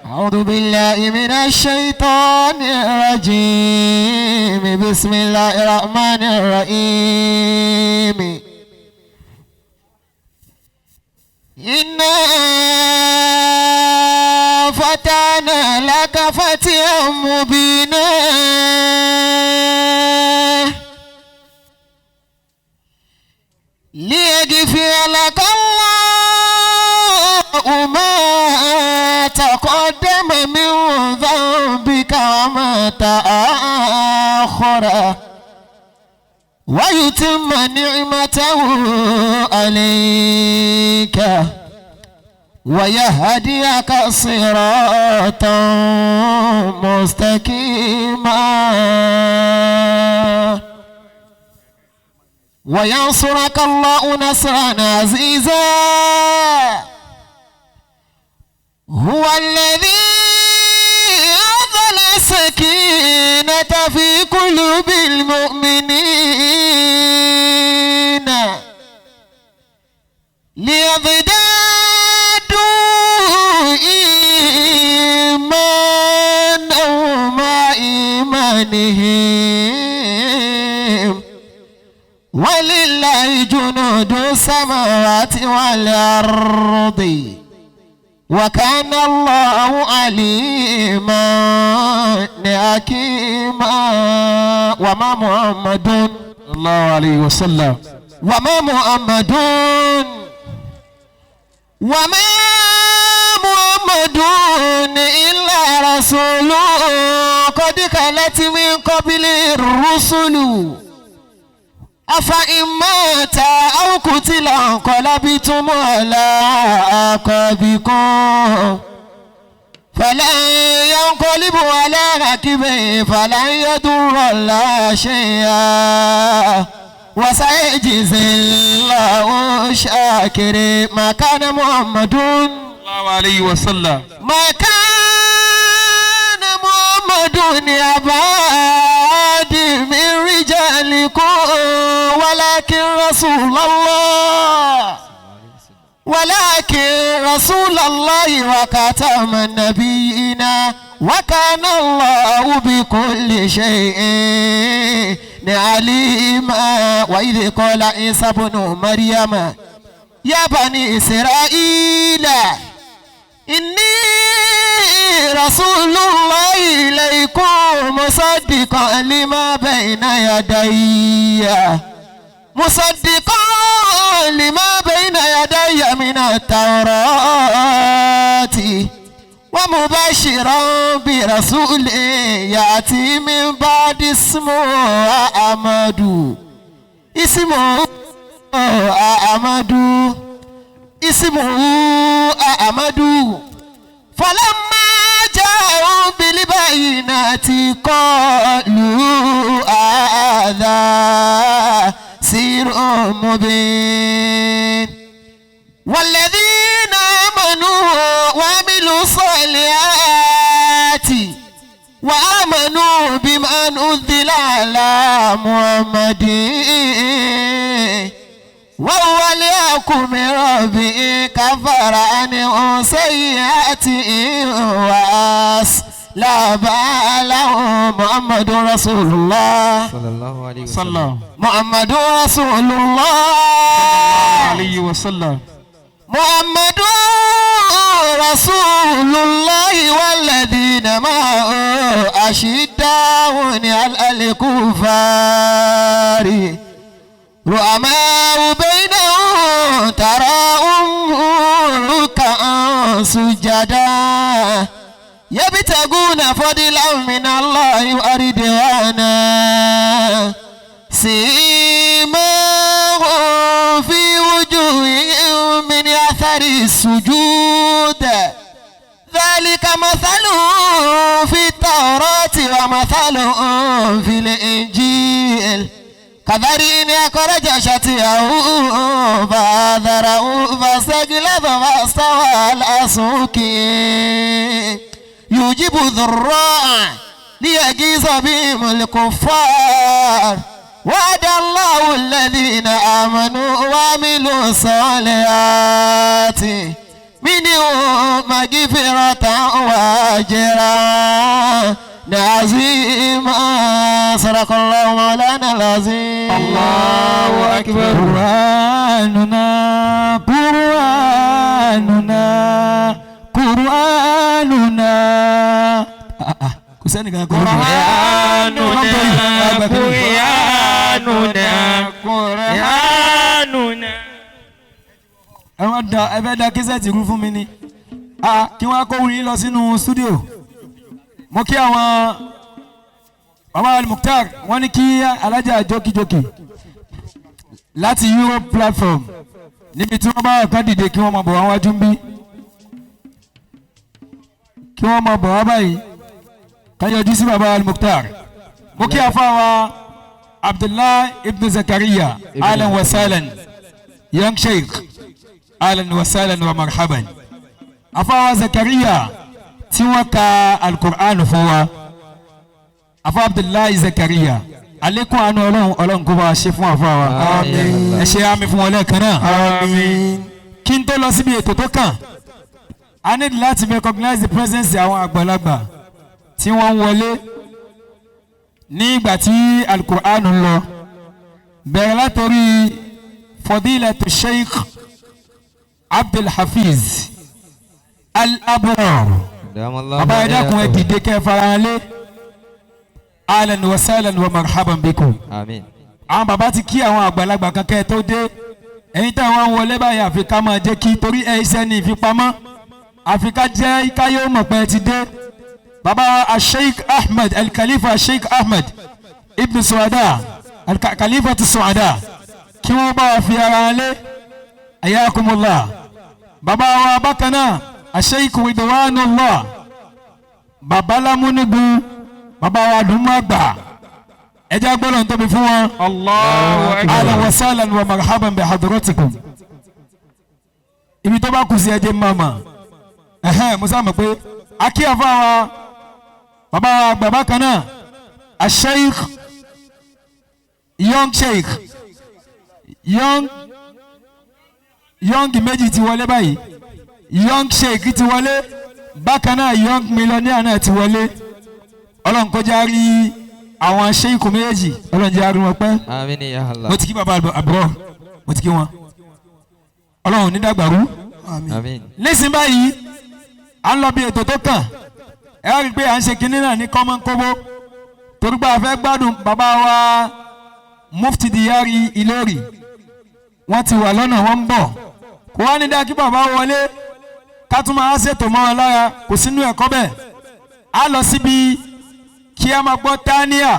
أعوذ بالله من الشيطان الرجيم. بسم الله الرحمن الرحيم. إنا فتحنا لك فتحا مبينا ليغفر لك الله ما تقدم من ذنبك وما تأخر ويتم نعمته عليك ويهديك صراطا مستقيما وينصرك الله نصرا عزيزا. هو الذي أنزل السكينة في قلوب المؤمنين ليزدادوا إيمانا مع إيمانهم ولله جنود السماوات والأرض وكان الله عليما حكيما. وما محمد صلى الله عليه وسلم وما محمد إلا رسول قد خلت من قبله الرسل أفإن مات أو قتل انقلبتم على أعقابكم فلن ينقلبوا على عقبيه فلن يضر الله شيئا وسيجزي الله الشاكرين. ما كان محمد صلى الله عليه وسلم ما كان محمد أبا أحد من رجالكم ولكن رسول الله وخاتم النبيين وكان الله بكل شيء عليما. وإذ قال عيسى ابن مريم يا بني إسرائيل إني رسول الله إليكم مصدقا لما بين يدي من التوراة ومبشرا برسول يأتي من بعد اسمه أحمد. فلما جاءوا بالبينات قالوا هذا سحر مبين. والذين آمنوا وعملوا الصالحات وآمنوا بما أنزل على محمد وهو الحق من ربه كفر عنه سيئاته وأصلح باله. محمد رسول الله صلى الله عليه وسلم محمد رسول الله صلى الله عليه وسلم محمد رسول الله والذين معه أشداء على الكفار رحماء بينهم تراهم ركعا سجدا يبتغون فضلا من الله ورضوانا سيماهم في وجوههم من أثر السجود ذلك مثلهم في التوراة ومثلهم في الإنجيل كذرين أخرج شطأه فآزره فاستغلظ فاستوى على سوقه يجيب الضراع ليغيظ بهم الكفار. وعد الله الذين آمنوا وعملوا الصالحات منه مغفرة وأجرا عظيما صدق الله مولانا العظيم. الله أكبر. قرآننا kò sẹ́ni kan kò Qur'anuna. ẹ fẹ́ da kíṣẹ́ẹ̀tì rú fún mi ni kí wọ́n kó wùyí lọ sínú stúdíò. mo kí àwọn baba Al-Mukhtar wọ́n ní kí alájà jókìjókì láti Europe platform níbi tí wọ́n bá ọ̀kan dìde kí wọ́n máa bọ̀ wá wájú ń bí kí wọ́n máa bọ̀ wá báyìí káyọ̀jú sí baba Al-Mukhtar. mo kí àfáwà Abdullah ibn Zakaria ahlan wa sahlan young sheikh ahlan wa sahlan wa marhaban. àfáwà Zakaria tí wọ́n ka al-Qur'an fún wa àfáwà Abdullah Zakaria àlékún àánú ọlọ́run kó bá ṣe fún àfáwà. ẹ ṣe àmì fún wọn lẹ́ẹ̀kan náà. kí n tó lọ síbi ètò tó kàn I need láti recognize the presence àwọn àgbàlagbà tí wọ́n ń wọlé ní ìgbà tí al-Qur'an ń lọ bẹ̀rẹ̀ látòrí Fadilatu Sheikh Abdul Hafiz Al-Abrar. bàbá ẹ dákun ẹ dìde kẹ́ fara lé ahlan wa sahlan wa marhaban bikum. Àmín. àwọn bàbá ti kí àwọn àgbàlagbà kankan tó dé ẹ̀yin tí àwọn wọlé báyìí àfi ká máa jẹ́ kí torí ẹ̀ iṣẹ́ ní ìfipamọ́ àfi ká jẹ́ káyọ̀ mọ̀ pé ti dé. bàbá Sheikh Ahmed Al-Khalifa Sheikh Ahmed Ibn Suada Al-Khalifa ti Suada kí wọ́n bá wa fi ara lé ayakumullah. bàbá wa bákan náà Sheikh Ridwanullah bàbá lámúnigun bàbá wa dùnmọ́ àgbà ẹjẹ́ gbọ́dọ̀ ń tóbi fún wọn. Allahu Akbar. ahlan wa sahlan wa marhaban bi hadratikum. ibi tó bá kù sí ẹjẹ́ mama musa mọ̀ pé akíyàfọ́ wa bàbá wa bàbá kan náà Sheikh young sheikh young méjì ti wọlé báyìí young sheikh ti wọlé bákan náà young millionaire náà ti wọlé ọlọ́run kó járí àwọn sheikh méjì ọlọ́run járí wọn pẹ́. Àmín ya Allah. mo ti kí bàbá àbúrò mo ti kí wọn ọlọ́run ní dàgbàrú. Àmín. nísìnyí báyìí à ń lọ bí ètò tó kàn ẹ rí i pé à ń ṣe kinní náà ní kọ́mọ́nkóbó torí pé a fẹ́ gbádùn bàbá wa Mufti Diyari Ìlọrí wọ́n ti wà lọ́nà wọ́n ń bọ̀ kó wá ní dá kí bàbá wọlé ká tún máa ṣètò mọ́ wọn lára kò sínú ẹ̀kọ́ bẹ́ẹ̀ á lọ síbi kí a máa gbọ́ tánìyà